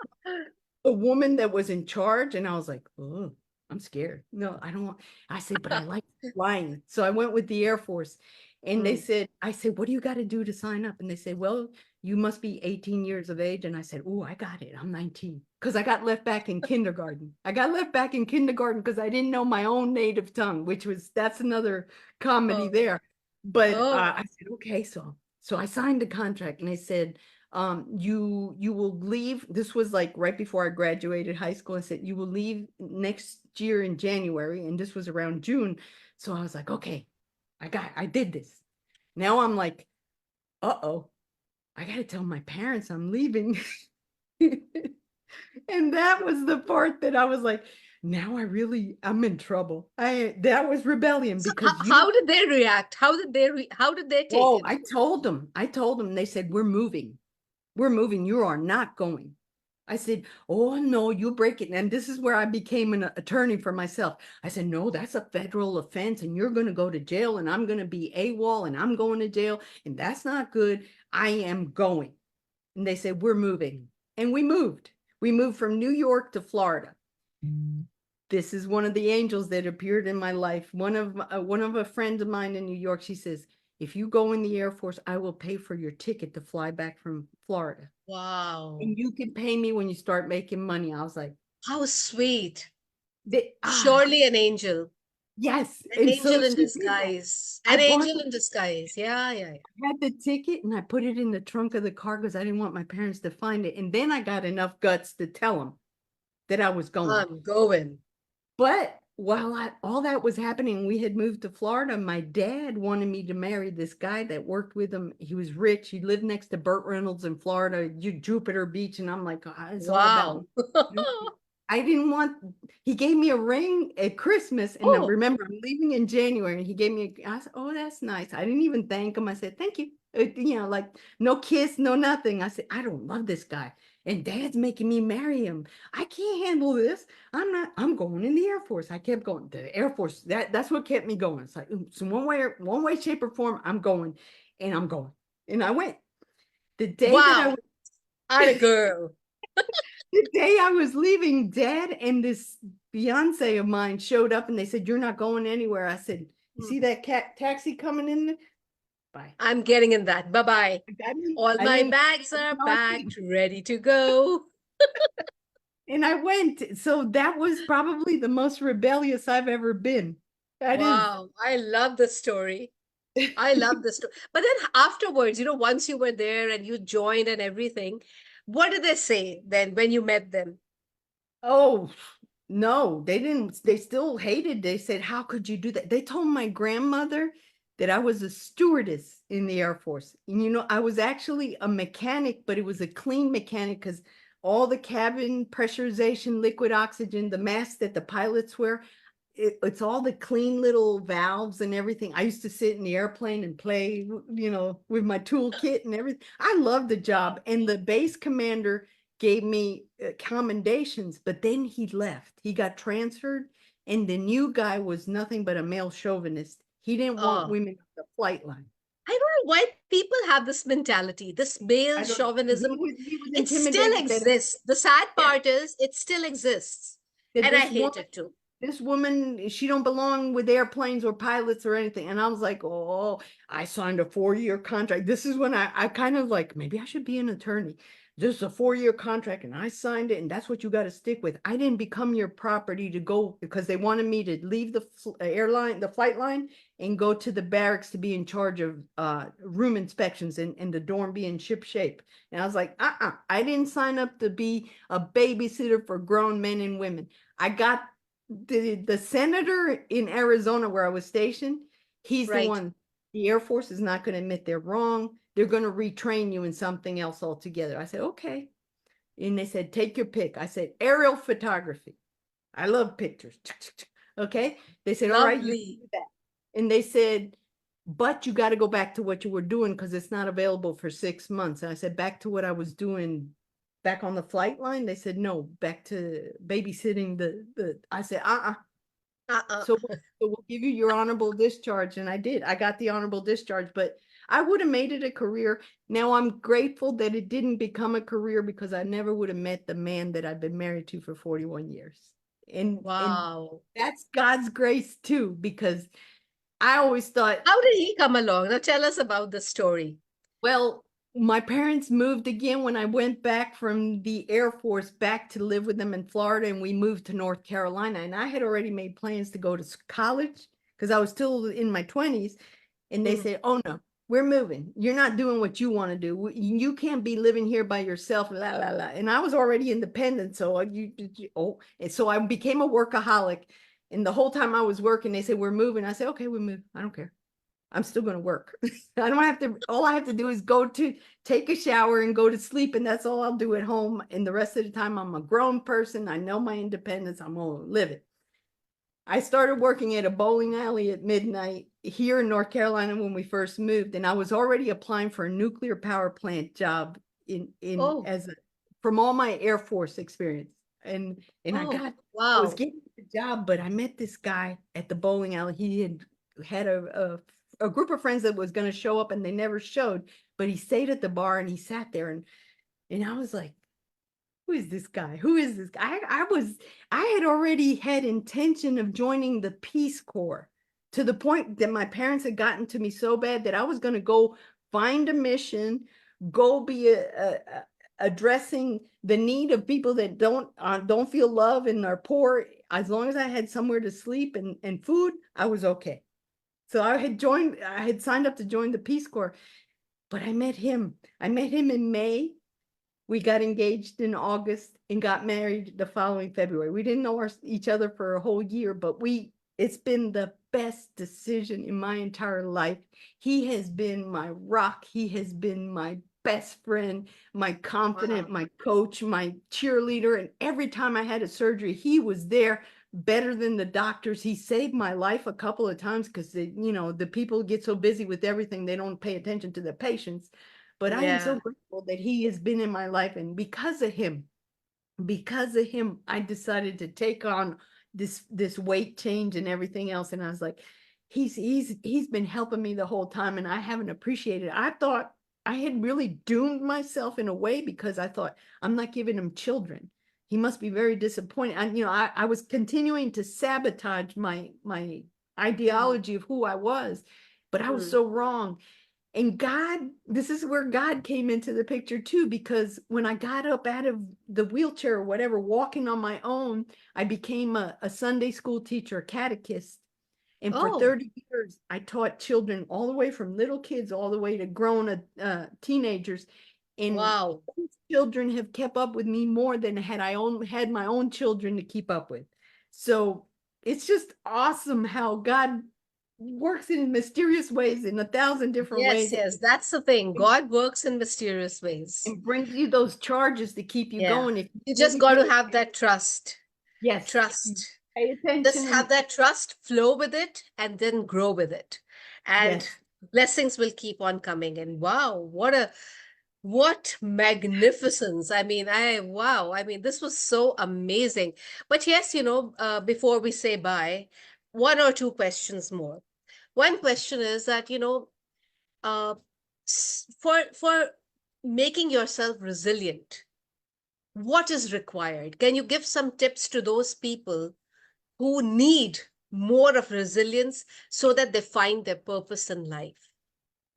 [SPEAKER 2] a woman that was in charge, and I was like, oh, I'm scared. No, I don't want. I said, but I like flying. So I went with the Air Force. And
[SPEAKER 1] Mm.
[SPEAKER 2] I said, what do you got to do to sign up? And they said, well, you must be 18 years of age. And I said, oh, I got it. I'm 19. Because I got left back in kindergarten. I got left back in kindergarten because I didn't know my own native tongue, that's another comedy
[SPEAKER 1] Oh,
[SPEAKER 2] there. But
[SPEAKER 1] oh,
[SPEAKER 2] I said, okay. So I signed the contract and they said, you will leave. This was like right before I graduated high school. I said, you will leave next year in January. And this was around June. So I was like, okay, I did this. Now I'm like, uh-oh, I got to tell my parents I'm leaving. And that was the part that I was like, now I'm in trouble. That was rebellion
[SPEAKER 1] so
[SPEAKER 2] because
[SPEAKER 1] how did they react? How did they take
[SPEAKER 2] whoa,
[SPEAKER 1] it?
[SPEAKER 2] I told them, they said, we're moving. We're moving. You are not going. I said, oh, no, you break it. And this is where I became an attorney for myself. I said, no, that's a federal offense and you're going to go to jail and I'm going to be AWOL and I'm going to jail. And that's not good. I am going. And they said, we're moving. And we moved. We moved from New York to Florida. This is one of the angels that appeared in my life. One of a friend of mine in New York, she says, if you go in the Air Force, I will pay for your ticket to fly back from Florida.
[SPEAKER 1] Wow.
[SPEAKER 2] And you can pay me when you start making money. I was like,
[SPEAKER 1] How sweet.
[SPEAKER 2] they,
[SPEAKER 1] Surely an angel.
[SPEAKER 2] yes.
[SPEAKER 1] An
[SPEAKER 2] And so
[SPEAKER 1] angel in
[SPEAKER 2] she did that.
[SPEAKER 1] disguise.
[SPEAKER 2] I
[SPEAKER 1] An
[SPEAKER 2] bought
[SPEAKER 1] angel in disguise. Yeah, yeah, yeah.
[SPEAKER 2] I had the ticket and I put it in the trunk of the car because I didn't want my parents to find it. And then I got enough guts to tell them that I was going.
[SPEAKER 1] I'm going.
[SPEAKER 2] But while all that was happening, we had moved to Florida. My dad wanted me to marry this guy that worked with him. He was rich. He lived next to Burt Reynolds in Florida, Jupiter Beach. And I'm like, "Ah, it's all about
[SPEAKER 1] Wow.
[SPEAKER 2] me." I didn't want, he gave me a ring at Christmas. And I
[SPEAKER 1] Oh,
[SPEAKER 2] remember I'm leaving in January and he gave me, I said, oh, that's nice. I didn't even thank him. I said, thank you. Like no kiss, no nothing. I said, I don't love this guy. And dad's making me marry him. I can't handle this. I'm going in the Air Force. I kept going. The Air Force, that's what kept me going. It's like, so one way, shape, or form, I'm going. And I'm going. And I went. The day that I
[SPEAKER 1] wow.
[SPEAKER 2] went,
[SPEAKER 1] I'm a girl.
[SPEAKER 2] the day I was leaving, dad and this fiance of mine showed up and they said, you're not going anywhere. I said, you
[SPEAKER 1] Hmm.
[SPEAKER 2] see that taxi coming in? Bye.
[SPEAKER 1] I'm getting in that. Bye-bye. All
[SPEAKER 2] I
[SPEAKER 1] my
[SPEAKER 2] didn't,
[SPEAKER 1] bags are
[SPEAKER 2] no, I
[SPEAKER 1] packed,
[SPEAKER 2] didn't.
[SPEAKER 1] ready to go.
[SPEAKER 2] And I went. So that was probably the most rebellious I've ever been. That is,
[SPEAKER 1] Wow, I love the story. I love the story. But then afterwards, once you were there and you joined and everything, what did they say then when you met them?
[SPEAKER 2] oh, no, they didn't. They still hated. They said, "How could you do that?" They told my grandmother that I was a stewardess in the Air Force. And I was actually a mechanic, but it was a clean mechanic because all the cabin pressurization, liquid oxygen, the mask that the pilots wear, it's all the clean little valves and everything. I used to sit in the airplane and play, with my toolkit and everything. I loved the job. And the base commander gave me commendations, but then he left. He got transferred, and the new guy was nothing but a male chauvinist. He didn't want
[SPEAKER 1] Oh,
[SPEAKER 2] women on the flight line.
[SPEAKER 1] I don't know why people have this mentality, this male
[SPEAKER 2] I don't know. He
[SPEAKER 1] chauvinism.
[SPEAKER 2] was he was
[SPEAKER 1] It still
[SPEAKER 2] intimidated that
[SPEAKER 1] exists. The sad
[SPEAKER 2] yeah,
[SPEAKER 1] part is it still exists.
[SPEAKER 2] that
[SPEAKER 1] And I hate it too.
[SPEAKER 2] this woman, she don't belong with airplanes or pilots or anything. And I was like, oh, I signed a 4-year contract. This is when I kind of like, maybe I should be an attorney. This is a 4-year contract and I signed it, and that's what you got to stick with. I didn't become your property to go because they wanted me to leave the the flight line, and go to the barracks to be in charge of room inspections and the dorm be in ship shape. And I was like, I didn't sign up to be a babysitter for grown men and women. I got the senator in Arizona where I was stationed. He's the
[SPEAKER 1] Right.
[SPEAKER 2] one. The Air Force is not going to admit they're wrong. They're going to retrain you in something else altogether. I said, okay. And they said, take your pick. I said, aerial photography. I love pictures. Okay. They said, all right, you can
[SPEAKER 1] Lovely.
[SPEAKER 2] do that. And they said, but you got to go back to what you were doing because it's not available for 6 months. And I said, back to what I was doing back on the flight line. They said, no, back to babysitting the I said,
[SPEAKER 1] Uh-uh.
[SPEAKER 2] so we'll give you your honorable discharge. And I did. I got the honorable discharge, but I would have made it a career. Now I'm grateful that it didn't become a career because I never would have met the man that I've been married to for 41 years. And
[SPEAKER 1] Wow.
[SPEAKER 2] that's God's grace too, because I always thought,
[SPEAKER 1] How did he come along? Now tell us about the story.
[SPEAKER 2] well, my parents moved again when I went back from the Air Force back to live with them in Florida, and we moved to North Carolina. And I had already made plans to go to college because I was still in my 20s. And they
[SPEAKER 1] Mm.
[SPEAKER 2] said, oh no, we're moving. You're not doing what you want to do. You can't be living here by yourself. La, la, la. And I was already independent. So and so I became a workaholic. And the whole time I was working, they said, we're moving. I said, okay, we move. I don't care. I'm still going to work. I don't have to, all I have to do is go to take a shower and go to sleep. And that's all I'll do at home. And the rest of the time, I'm a grown person. I know my independence. I'm going to live it. I started working at a bowling alley at midnight here in North Carolina when we first moved. And I was already applying for a nuclear power plant job in
[SPEAKER 1] Oh,
[SPEAKER 2] as a, from all my Air Force experience. And
[SPEAKER 1] oh,
[SPEAKER 2] I was
[SPEAKER 1] wow.
[SPEAKER 2] getting the job, but I met this guy at the bowling alley. He had a group of friends that was going to show up, and they never showed, but he stayed at the bar and he sat there, and I was like, who is this guy? Who is this guy? I had already had intention of joining the Peace Corps, to the point that my parents had gotten to me so bad that I was going to go find a mission, go be addressing the need of people that don't feel love and are poor. As long as I had somewhere to sleep and food, I was okay. So I had signed up to join the Peace Corps, but I met him. I met him in May. We got engaged in August and got married the following February. We didn't know each other for a whole year, but it's been the best decision in my entire life. He has been my rock. He has been my best friend, my confidant,
[SPEAKER 1] Wow.
[SPEAKER 2] my coach, my cheerleader. And every time I had a surgery, he was there better than the doctors. He saved my life a couple of times because the people get so busy with everything, they don't pay attention to the patients. But I am so
[SPEAKER 1] Yeah.
[SPEAKER 2] grateful that he has been in my life. And because of him, I decided to take on this weight change and everything else. And I was like, he's been helping me the whole time, and I haven't appreciated it. I thought I had really doomed myself in a way because I thought, I'm not giving him children. He must be very disappointed. And I was continuing to sabotage my
[SPEAKER 1] Mm,
[SPEAKER 2] ideology of who I was, but I was
[SPEAKER 1] mm.
[SPEAKER 2] so wrong. And God, this is where God came into the picture too, because when I got up out of the wheelchair or whatever, walking on my own, I became a Sunday school teacher, a catechist. And for
[SPEAKER 1] Oh,
[SPEAKER 2] 30 years, I taught children all the way from little kids all the way to grown teenagers. And
[SPEAKER 1] wow.
[SPEAKER 2] those children have kept up with me more than had my own children to keep up with. So it's just awesome how God works in mysterious ways, in 1,000 different
[SPEAKER 1] Yes,
[SPEAKER 2] ways,
[SPEAKER 1] yes, that's the thing. God works in mysterious ways.
[SPEAKER 2] and brings you those charges to keep you
[SPEAKER 1] Yeah.
[SPEAKER 2] going if you
[SPEAKER 1] You just
[SPEAKER 2] really
[SPEAKER 1] got
[SPEAKER 2] pay
[SPEAKER 1] to have
[SPEAKER 2] attention.
[SPEAKER 1] that trust.
[SPEAKER 2] Yes, you
[SPEAKER 1] Trust.
[SPEAKER 2] pay
[SPEAKER 1] Just
[SPEAKER 2] attention
[SPEAKER 1] have
[SPEAKER 2] and
[SPEAKER 1] that trust, flow with it, and then grow with it. And
[SPEAKER 2] yes.
[SPEAKER 1] blessings will keep on coming. And wow, what magnificence. I mean, wow. I mean, this was so amazing. But yes, before we say bye, one or two questions more. One question is that, uh, for making yourself resilient, what is required? Can you give some tips to those people who need more of resilience so that they find their purpose in life?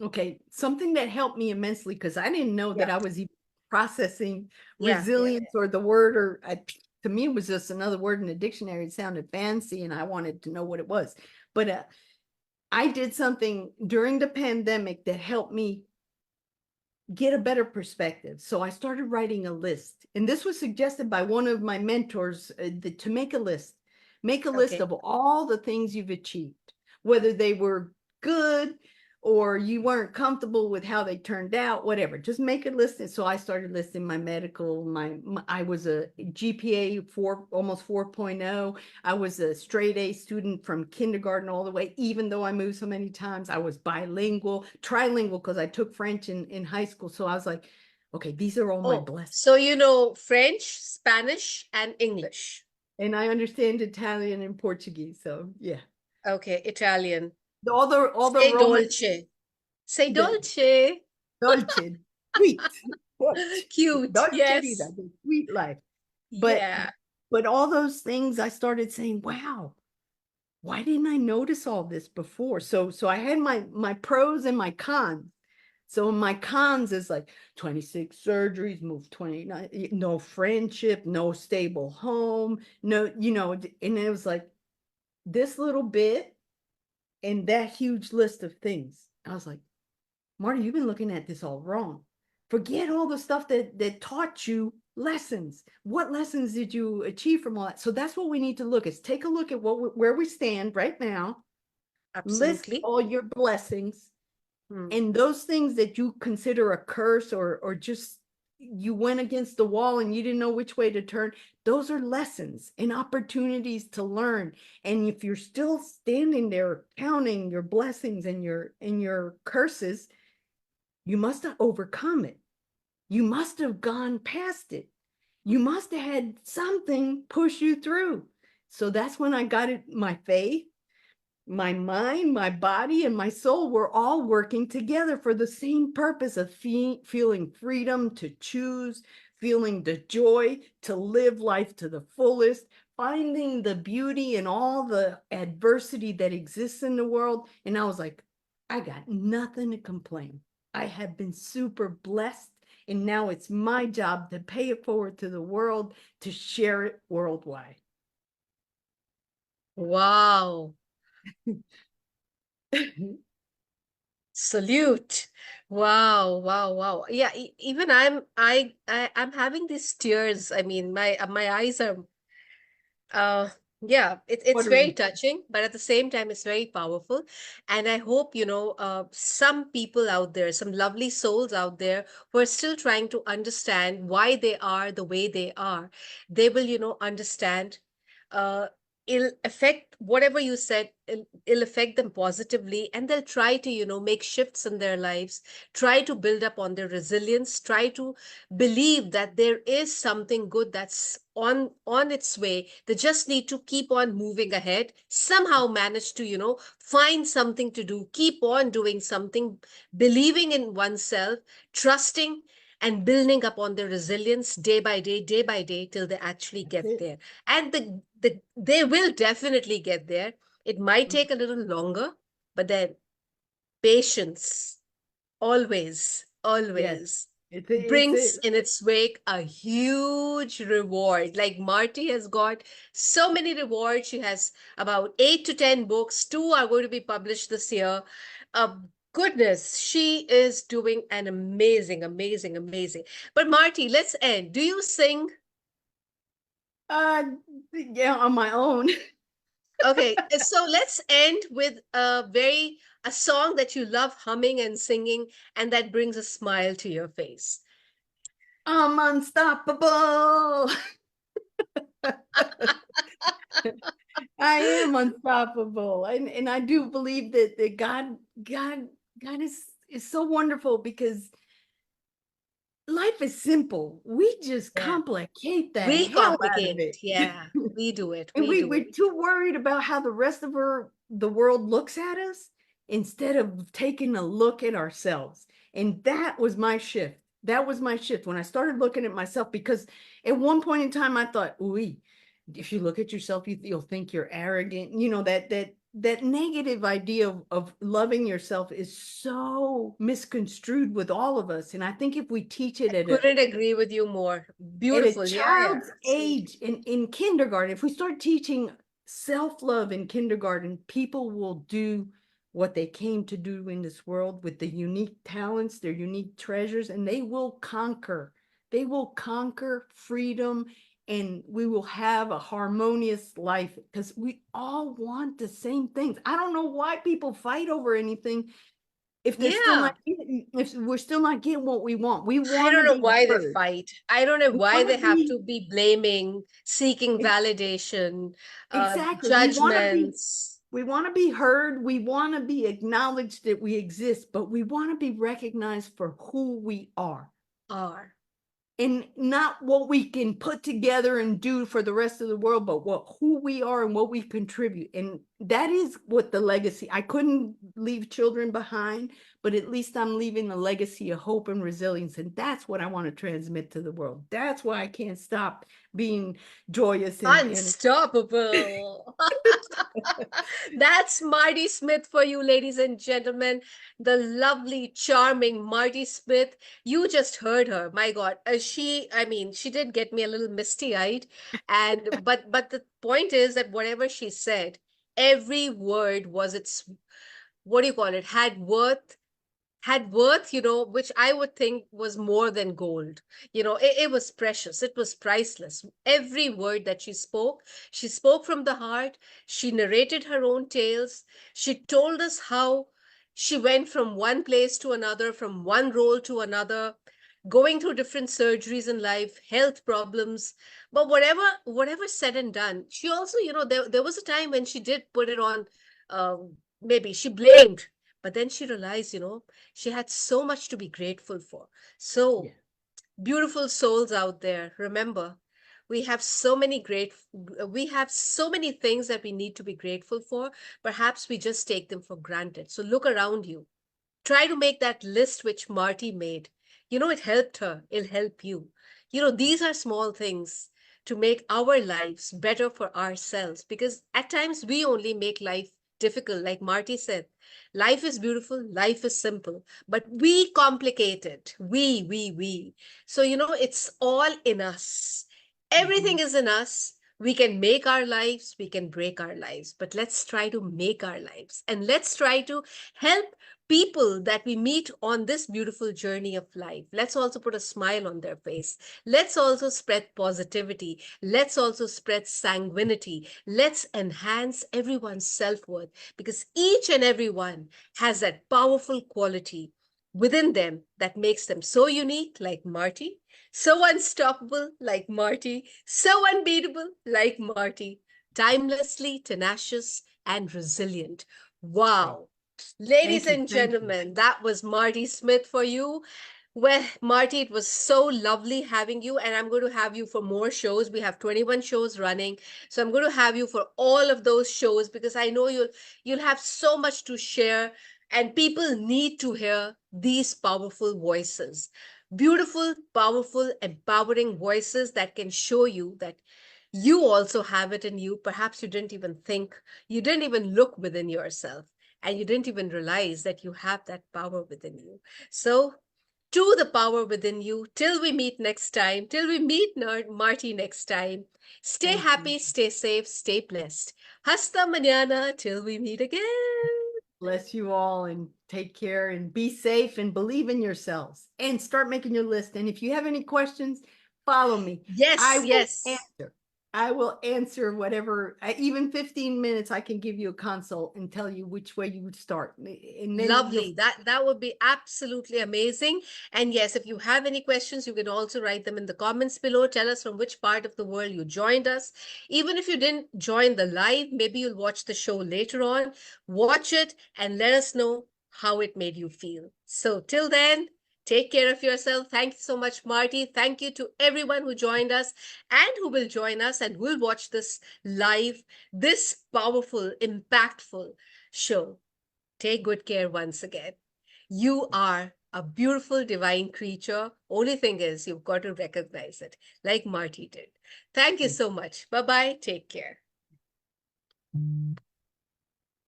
[SPEAKER 2] Okay, something that helped me immensely because I didn't know that
[SPEAKER 1] Yeah,
[SPEAKER 2] I was even processing
[SPEAKER 1] yeah.
[SPEAKER 2] resilience or the word, or to me, it was just another word in the dictionary. It sounded fancy and I wanted to know what it was. But I did something during the pandemic that helped me get a better perspective. So I started writing a list. And this was suggested by one of my mentors to make a list. Make a list
[SPEAKER 1] Okay.
[SPEAKER 2] of all the things you've achieved, whether they were good or you weren't comfortable with how they turned out, whatever. Just make a list. And so I started listing my medical, I was a GPA 4, almost 4.0. I was a straight A student from kindergarten all the way, even though I moved so many times. I was bilingual, trilingual, because I took French in high school. So I was like, okay, these are all my
[SPEAKER 1] Oh,
[SPEAKER 2] blessings.
[SPEAKER 1] so you know French, Spanish, and English.
[SPEAKER 2] And I understand Italian and Portuguese. So yeah.
[SPEAKER 1] Okay, Italian.
[SPEAKER 2] All the
[SPEAKER 1] Say
[SPEAKER 2] Roman,
[SPEAKER 1] dolce. Say
[SPEAKER 2] the
[SPEAKER 1] dolce.
[SPEAKER 2] dolce, sweet, dolce,
[SPEAKER 1] Cute.
[SPEAKER 2] dolce vita,
[SPEAKER 1] Yes.
[SPEAKER 2] the sweet life. But
[SPEAKER 1] Yeah.
[SPEAKER 2] but all those things I started saying, wow, why didn't I notice all this before? So I had my pros and my cons. So my cons is like 26 surgeries, move 29, no friendship, no stable home, no, and it was like this little bit and that huge list of things. I was like, Marty, you've been looking at this all wrong. Forget all the stuff that taught you lessons. What lessons did you achieve from all that? So that's what we need to look is take a look at where we stand right now, list
[SPEAKER 1] Absolutely.
[SPEAKER 2] all your blessings,
[SPEAKER 1] Hmm.
[SPEAKER 2] and those things that you consider a curse or just you went against the wall and you didn't know which way to turn, those are lessons and opportunities to learn. And if you're still standing there counting your blessings and your curses, you must have overcome it. You must have gone past it. You must have had something push you through. So that's when I got it, my faith, my mind, my body, and my soul were all working together for the same purpose of feeling freedom to choose, feeling the joy to live life to the fullest, finding the beauty in all the adversity that exists in the world. And I was like, I got nothing to complain. I have been super blessed. And now it's my job to pay it forward to the world, to share it worldwide.
[SPEAKER 1] Wow. Salute. Wow, wow, wow. Yeah, even I'm having these tears. I mean, my eyes are uh yeah, it's very
[SPEAKER 2] Watering.
[SPEAKER 1] touching, but at the same time it's very powerful. And I hope, some people out there, some lovely souls out there who are still trying to understand why they are the way they are, they will, understand. uh it'll affect whatever you said, it'll affect them positively, and they'll try to, make shifts in their lives, try to build up on their resilience, try to believe that there is something good that's on its way. They just need to keep on moving ahead, somehow manage to, find something to do, keep on doing something, believing in oneself, trusting, and building up on their resilience day by day till they actually
[SPEAKER 2] That's
[SPEAKER 1] get
[SPEAKER 2] it.
[SPEAKER 1] there. And they will definitely get there. It might take a little longer, but then patience, Always,
[SPEAKER 2] Yes.
[SPEAKER 1] always
[SPEAKER 2] It's
[SPEAKER 1] brings
[SPEAKER 2] it.
[SPEAKER 1] in its wake a huge reward. Like Marty has got so many rewards. She has about 8 to 10 books. Two are going to be published this year. Goodness, she is doing an amazing, amazing, amazing. But Marty, let's end. Do you sing?
[SPEAKER 2] Uh, yeah, on my own.
[SPEAKER 1] Okay, so let's end with a song that you love humming and singing and that brings a smile to your face.
[SPEAKER 2] I'm unstoppable. I am unstoppable. And I do believe that God, God is so wonderful because life is simple. We just
[SPEAKER 1] Yeah.
[SPEAKER 2] complicate the
[SPEAKER 1] We
[SPEAKER 2] hell out
[SPEAKER 1] complicate
[SPEAKER 2] of
[SPEAKER 1] it.
[SPEAKER 2] it.
[SPEAKER 1] Yeah, we do it.
[SPEAKER 2] And
[SPEAKER 1] We do
[SPEAKER 2] we're
[SPEAKER 1] it.
[SPEAKER 2] too worried about how the rest of the world looks at us instead of taking a look at ourselves. And that was my shift. That was my shift when I started looking at myself, because at one point in time I thought, ooh, if you look at yourself, you'll think you're arrogant. You know, that negative idea of loving yourself is so misconstrued with all of us. And I think if we teach it
[SPEAKER 1] Couldn't agree with you more.
[SPEAKER 2] at a
[SPEAKER 1] Beautiful. Yeah, yeah,
[SPEAKER 2] child's
[SPEAKER 1] absolutely.
[SPEAKER 2] age in kindergarten, if we start teaching self-love in kindergarten, people will do what they came to do in this world with the unique talents, their unique treasures, and they will conquer freedom, and we will have a harmonious life because we all want the same things. I don't know why people fight over anything if they're still
[SPEAKER 1] Yeah.
[SPEAKER 2] not getting, if we're still not getting what we want. We
[SPEAKER 1] I
[SPEAKER 2] want
[SPEAKER 1] don't
[SPEAKER 2] to
[SPEAKER 1] know
[SPEAKER 2] be
[SPEAKER 1] why they
[SPEAKER 2] heard.
[SPEAKER 1] fight. I don't know
[SPEAKER 2] We
[SPEAKER 1] why
[SPEAKER 2] want
[SPEAKER 1] they
[SPEAKER 2] to
[SPEAKER 1] have
[SPEAKER 2] be
[SPEAKER 1] to be blaming, seeking validation,
[SPEAKER 2] exactly.
[SPEAKER 1] judgments.
[SPEAKER 2] We want to be heard. We want to be acknowledged that we exist, but we want to be recognized for who we are,
[SPEAKER 1] Are.
[SPEAKER 2] and not what we can put together and do for the rest of the world, but what who we are and what we contribute. And that is what the legacy. I couldn't leave children behind, but at least I'm leaving a legacy of hope and resilience. And that's what I want to transmit to the world. That's why I can't stop being joyous and
[SPEAKER 1] Unstoppable. That's Marty Smith for you, ladies and gentlemen. The lovely, charming Marty Smith. You just heard her. My God, I mean, she did get me a little misty-eyed. But the point is that whatever she said, every word was its, what do you call it, had worth, which I would think was more than gold. It was precious. It was priceless. Every word that she spoke from the heart. She narrated her own tales. She told us how she went from one place to another, from one role to another, going through different surgeries in life, health problems. But whatever said and done, she also, there was a time when she did put it on, maybe she blamed, but then she realized, she had so much to be grateful for. So,
[SPEAKER 2] yeah.
[SPEAKER 1] beautiful souls out there, remember, we have so many things that we need to be grateful for. Perhaps we just take them for granted. So look around you. Try to make that list which Marty made. It helped her. It'll help you. These are small things to make our lives better for ourselves, because at times we only make life difficult. Like Marty said, life is beautiful, life is simple, but we complicate it. We. So, it's all in us.
[SPEAKER 2] Mhm.
[SPEAKER 1] Everything is in us. We can make our lives, we can break our lives, but let's try to make our lives, and let's try to help people that we meet on this beautiful journey of life. Let's also put a smile on their face. Let's also spread positivity. Let's also spread sanguinity. Let's enhance everyone's self worth, because each and every one has that powerful quality within them that makes them so unique, like Marty, so unstoppable, like Marty, so unbeatable, like Marty, timelessly tenacious and resilient.
[SPEAKER 2] Thank,
[SPEAKER 1] Wow. Ladies
[SPEAKER 2] thank you.
[SPEAKER 1] and
[SPEAKER 2] Thank you.
[SPEAKER 1] gentlemen, that was Marty Smith for you. Well, Marty, it was so lovely having you, and I'm going to have you for more shows. We have 21 shows running, so I'm going to have you for all of those shows, because I know you'll have so much to share, and people need to hear these powerful voices. Beautiful, powerful, empowering voices that can show you that you also have it in you. Perhaps you didn't even think, you didn't even look within yourself. and you didn't even realize that you have that power within you. So, to the power within you, till we meet next time, till we meet Martie next time, stay
[SPEAKER 2] Thank you.
[SPEAKER 1] happy, stay safe, stay blessed. Hasta mañana, till we meet again.
[SPEAKER 2] Bless you all and take care and be safe and believe in yourselves and start making your list. And if you have any questions, follow me. I
[SPEAKER 1] Yes,
[SPEAKER 2] will
[SPEAKER 1] yes.
[SPEAKER 2] answer. I will answer whatever, even 15 minutes, I can give you a consult and tell you which way you would start. And then you'll
[SPEAKER 1] Lovely. That would be absolutely amazing. And yes, if you have any questions, you can also write them in the comments below. Tell us from which part of the world you joined us. Even if you didn't join the live, maybe you'll watch the show later on. Watch it and let us know how it made you feel. So till then, take care of yourself. Thank you so much, Martie. Thank you to everyone who joined us and who will join us and will watch this live, this powerful, impactful show. Take good care once again. You are a beautiful divine creature. Only thing is, you've got to recognize it, like Martie did. Thank you so much. Bye bye. Take care.